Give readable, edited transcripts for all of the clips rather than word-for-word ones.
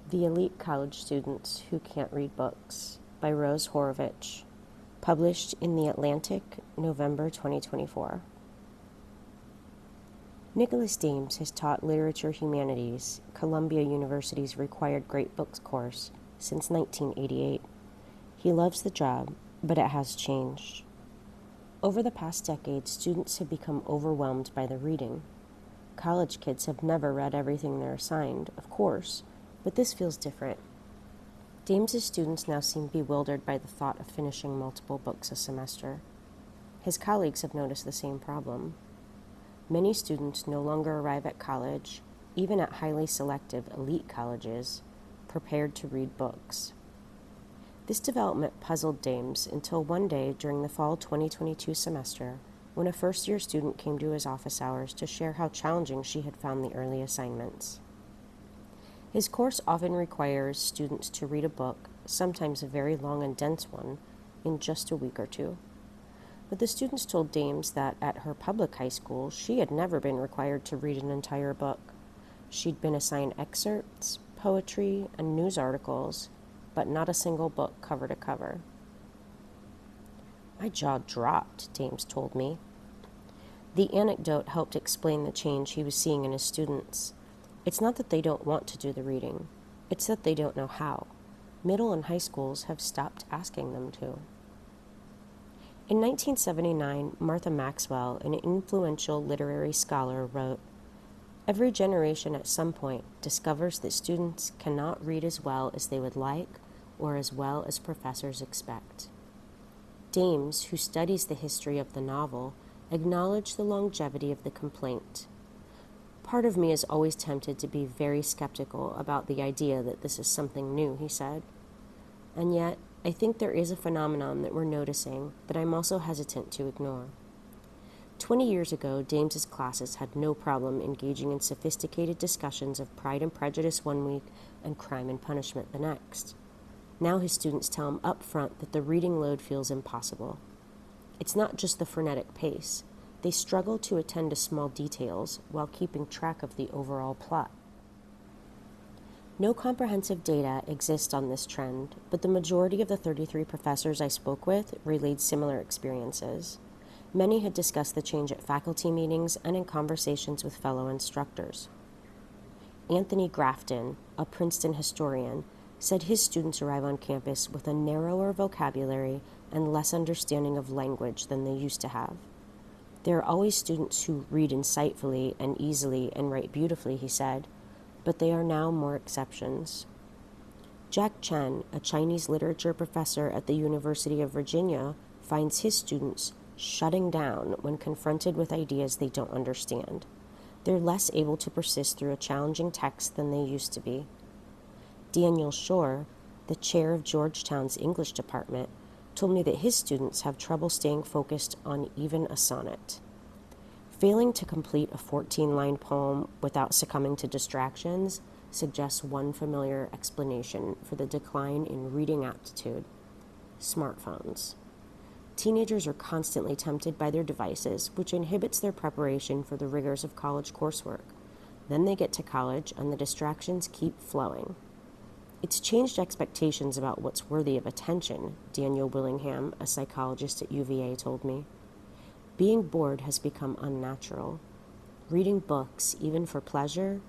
The Elite College Students Who Can't Read Books by Rose Horowitz, published in The Atlantic, November 2024. Nicholas Dames has taught Literature Humanities, Columbia University's required Great Books course, since 1988. He loves the job, but it has changed. Over the past decade, students have become overwhelmed by the reading. College kids have never read everything they're assigned, of course, but this feels different. Dames' students now seem bewildered by the thought of finishing multiple books a semester. His colleagues have noticed the same problem. Many students no longer arrive at college, even at highly selective elite colleges, prepared to read books. This development puzzled Dames until one day during the fall 2022 semester, when a first-year student came to his office hours to share how challenging she had found the early assignments. His course often requires students to read a book, sometimes a very long and dense one, in just a week or two. But the students told Dames that at her public high school, she had never been required to read an entire book. She'd been assigned excerpts, poetry, and news articles, but not a single book cover to cover. My jaw dropped, Dames told me. The anecdote helped explain the change he was seeing in his students. It's not that they don't want to do the reading. It's that they don't know how. Middle and high schools have stopped asking them to. In 1979, Martha Maxwell, an influential literary scholar, wrote, "Every generation at some point discovers that students cannot read as well as they would like or as well as professors expect." Dames, who studies the history of the novel, acknowledged the longevity of the complaint. "Part of me is always tempted to be very skeptical about the idea that this is something new," he said. "And yet, I think there is a phenomenon that we're noticing that I'm also hesitant to ignore." 20 years ago, Dames's classes had no problem engaging in sophisticated discussions of Pride and Prejudice one week and Crime and Punishment the next. Now his students tell him up front that the reading load feels impossible. It's not just the frenetic pace. They struggle to attend to small details while keeping track of the overall plot. No comprehensive data exist on this trend, but the majority of the 33 professors I spoke with relayed similar experiences. Many had discussed the change at faculty meetings and in conversations with fellow instructors. Anthony Grafton, a Princeton historian, said his students arrive on campus with a narrower vocabulary and less understanding of language than they used to have. There are always students who read insightfully and easily and write beautifully, he said, but they are now more exceptions. Jack Chen, a Chinese literature professor at the University of Virginia, finds his students shutting down when confronted with ideas they don't understand. They're less able to persist through a challenging text than they used to be. Daniel Shore, the chair of Georgetown's English department, told me that his students have trouble staying focused on even a sonnet. Failing to complete a 14-line poem without succumbing to distractions suggests one familiar explanation for the decline in reading aptitude: smartphones. Teenagers are constantly tempted by their devices, which inhibits their preparation for the rigors of college coursework. Then they get to college, and the distractions keep flowing. It's changed expectations about what's worthy of attention, Daniel Willingham, a psychologist at UVA, told me. Being bored has become unnatural. Reading books, even for pleasure,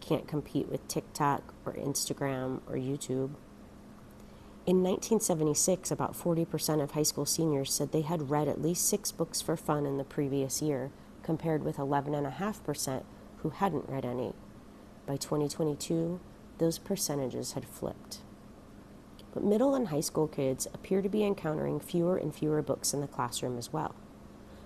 can't compete with TikTok or Instagram or YouTube. In 1976, about 40% of high school seniors said they had read at least 6 books for fun in the previous year, compared with 11.5% who hadn't read any. By 2022, those percentages had flipped. But middle and high school kids appear to be encountering fewer and fewer books in the classroom as well.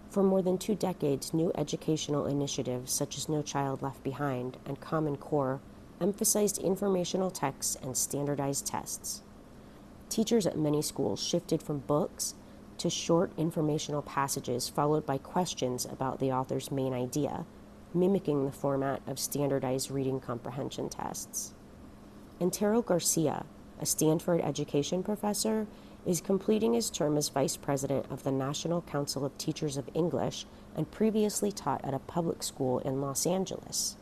For more than 2 decades, new educational initiatives such as No Child Left Behind and Common Core emphasized informational texts and standardized tests. Teachers at many schools shifted from books to short informational passages followed by questions about the author's main idea, mimicking the format of standardized reading comprehension tests. Antero Garcia, a Stanford education professor, is completing his term as vice president of the National Council of Teachers of English and previously taught at a public school in Los Angeles.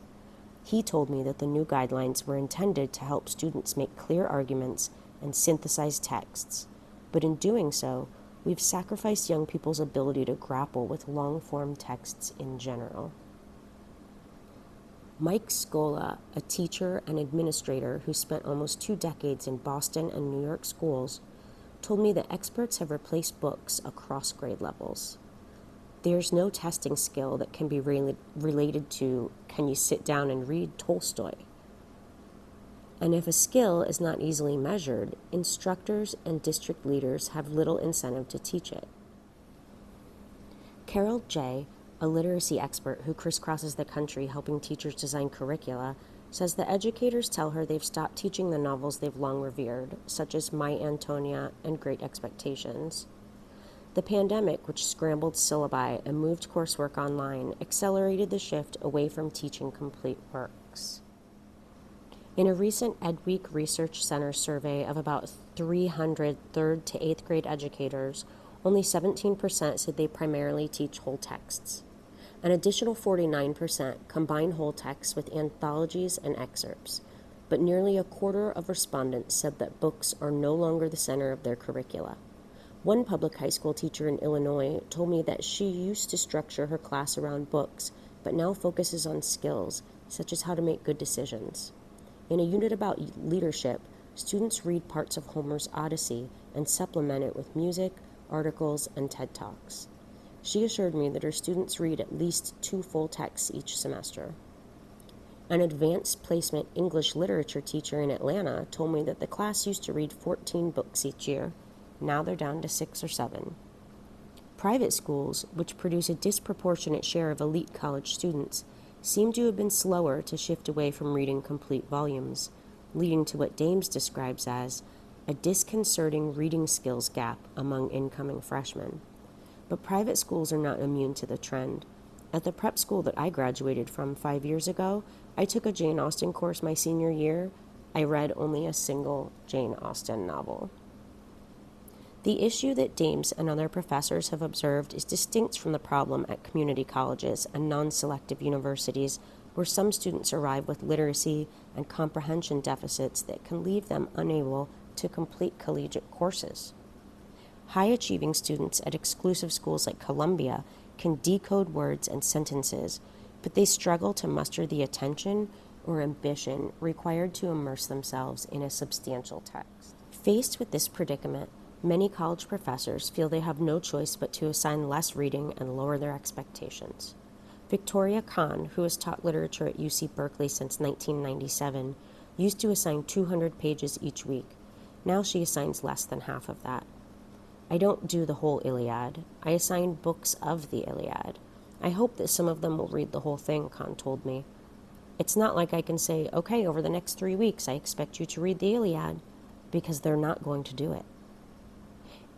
He told me that the new guidelines were intended to help students make clear arguments and synthesize texts, but in doing so, we've sacrificed young people's ability to grapple with long-form texts in general. Mike Scola, a teacher and administrator who spent almost 2 decades in Boston and New York schools, told me that experts have replaced books across grade levels. There's no testing skill that can be related to, can you sit down and read Tolstoy? And if a skill is not easily measured, instructors and district leaders have little incentive to teach it. Carol J., a literacy expert who crisscrosses the country helping teachers design curricula, says that educators tell her they've stopped teaching the novels they've long revered, such as My Antonia and Great Expectations. The pandemic, which scrambled syllabi and moved coursework online, accelerated the shift away from teaching complete works. In a recent EdWeek Research Center survey of about 300 3rd to 8th grade educators, only 17% said they primarily teach whole texts. An additional 49% combine whole texts with anthologies and excerpts, but nearly a quarter of respondents said that books are no longer the center of their curricula. One public high school teacher in Illinois told me that she used to structure her class around books, but now focuses on skills, such as how to make good decisions. In a unit about leadership, students read parts of Homer's Odyssey and supplement it with music, articles, and TED Talks. She assured me that her students read at least 2 full texts each semester. An advanced placement English literature teacher in Atlanta told me that the class used to read 14 books each year. Now they're down to 6 or 7. Private schools, which produce a disproportionate share of elite college students, seem to have been slower to shift away from reading complete volumes, leading to what Dames describes as a disconcerting reading skills gap among incoming freshmen. But private schools are not immune to the trend. At the prep school that I graduated from 5 years ago, I took a Jane Austen course my senior year. I read only a single Jane Austen novel. The issue that Dames and other professors have observed is distinct from the problem at community colleges and non-selective universities, where some students arrive with literacy and comprehension deficits that can leave them unable to complete collegiate courses. High-achieving students at exclusive schools like Columbia can decode words and sentences, but they struggle to muster the attention or ambition required to immerse themselves in a substantial text. Faced with this predicament, many college professors feel they have no choice but to assign less reading and lower their expectations. Victoria Kahn, who has taught literature at UC Berkeley since 1997, used to assign 200 pages each week. Now she assigns less than half of that. I don't do the whole Iliad. I assign books of the Iliad. I hope that some of them will read the whole thing, Kahn told me. It's not like I can say, okay, over the next 3 weeks, I expect you to read the Iliad, because they're not going to do it.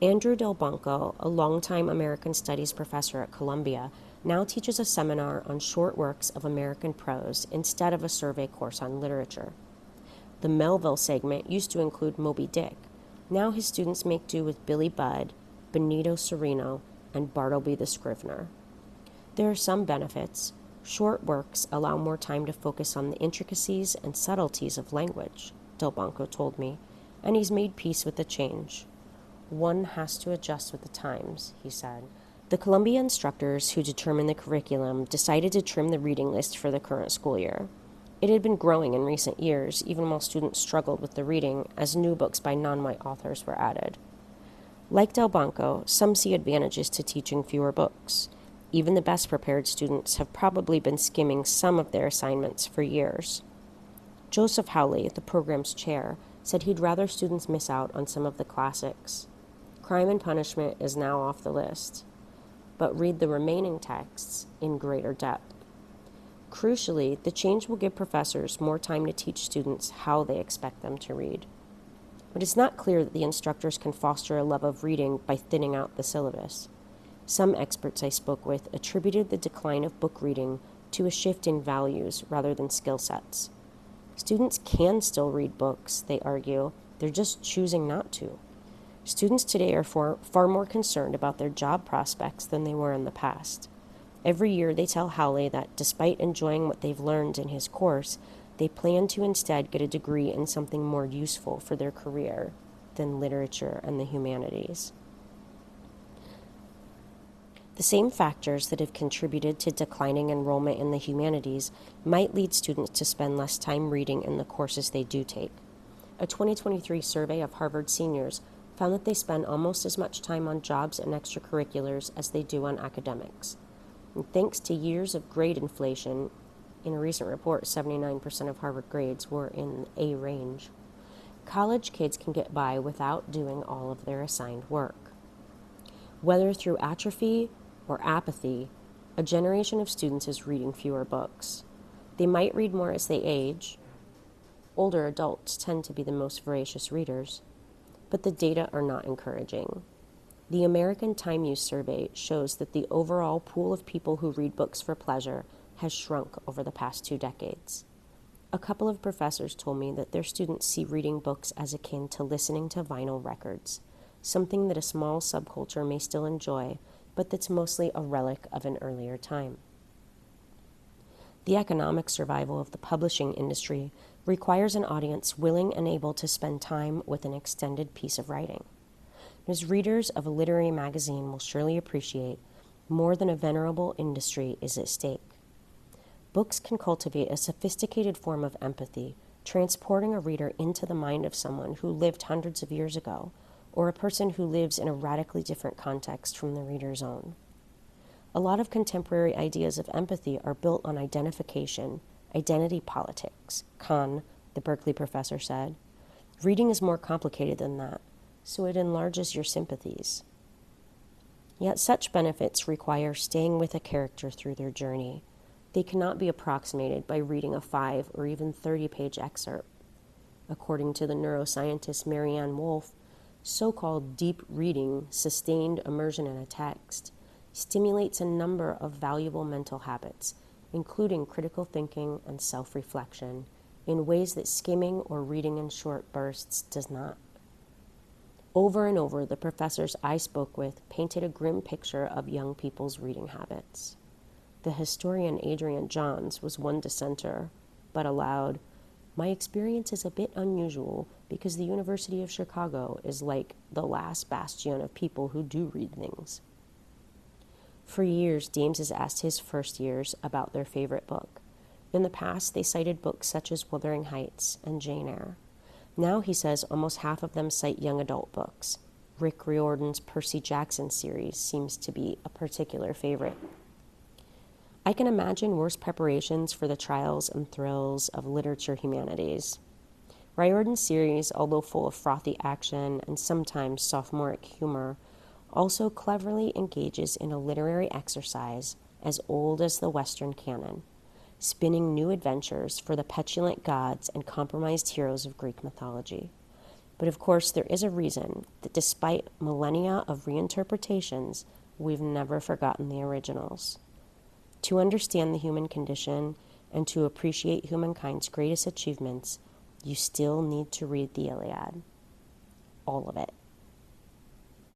Andrew Delbanco, a longtime American Studies professor at Columbia, now teaches a seminar on short works of American prose instead of a survey course on literature. The Melville segment used to include Moby Dick. Now his students make do with Billy Budd, Benito Cereno, and Bartleby the Scrivener. There are some benefits. Short works allow more time to focus on the intricacies and subtleties of language, Delbanco told me, and he's made peace with the change. One has to adjust with the times, he said. The Columbia instructors who determined the curriculum decided to trim the reading list for the current school year. It had been growing in recent years, even while students struggled with the reading, as new books by non-white authors were added. Like Delbanco, some see advantages to teaching fewer books. Even the best prepared students have probably been skimming some of their assignments for years. Joseph Howley, the program's chair, said he'd rather students miss out on some of the classics. Crime and Punishment is now off the list, but read the remaining texts in greater depth. Crucially, the change will give professors more time to teach students how they expect them to read. But it's not clear that the instructors can foster a love of reading by thinning out the syllabus. Some experts I spoke with attributed the decline of book reading to a shift in values rather than skill sets. Students can still read books, they argue. They're just choosing not to. Students today are far more concerned about their job prospects than they were in the past. Every year they tell Howley that despite enjoying what they've learned in his course, they plan to instead get a degree in something more useful for their career than literature and the humanities. The same factors that have contributed to declining enrollment in the humanities might lead students to spend less time reading in the courses they do take. A 2023 survey of Harvard seniors found that they spend almost as much time on jobs and extracurriculars as they do on academics. And thanks to years of grade inflation, in a recent report, 79% of Harvard grades were in the A range. College kids can get by without doing all of their assigned work. Whether through atrophy or apathy, a generation of students is reading fewer books. They might read more as they age. Older adults tend to be the most voracious readers, but the data are not encouraging. The American Time Use Survey shows that the overall pool of people who read books for pleasure has shrunk over the past 2 decades. A couple of professors told me that their students see reading books as akin to listening to vinyl records, something that a small subculture may still enjoy, but that's mostly a relic of an earlier time. The economic survival of the publishing industry requires an audience willing and able to spend time with an extended piece of writing. As readers of a literary magazine will surely appreciate, more than a venerable industry is at stake. Books can cultivate a sophisticated form of empathy, transporting a reader into the mind of someone who lived hundreds of years ago, or a person who lives in a radically different context from the reader's own. A lot of contemporary ideas of empathy are built on identification, identity politics, Kahn, the Berkeley professor, said. Reading is more complicated than that, so it enlarges your sympathies. Yet such benefits require staying with a character through their journey. They cannot be approximated by reading a 5 or even 30-page excerpt. According to the neuroscientist Marianne Wolf, so-called deep reading, sustained immersion in a text, stimulates a number of valuable mental habits, including critical thinking and self-reflection, in ways that skimming or reading in short bursts does not. Over and over, the professors I spoke with painted a grim picture of young people's reading habits. The historian Adrian Johns was one dissenter, but aloud, "My experience is a bit unusual because the University of Chicago is like the last bastion of people who do read things." For years, Dames has asked his first years about their favorite book. In the past, they cited books such as Wuthering Heights and Jane Eyre. Now, he says, almost half of them cite young adult books. Rick Riordan's Percy Jackson series seems to be a particular favorite. I can imagine worse preparations for the trials and thrills of literature humanities. Riordan's series, although full of frothy action and sometimes sophomoric humor, also cleverly engages in a literary exercise as old as the Western canon, spinning new adventures for the petulant gods and compromised heroes of Greek mythology. But of course, there is a reason that despite millennia of reinterpretations, we've never forgotten the originals. To understand the human condition and to appreciate humankind's greatest achievements, you still need to read the Iliad. All of it.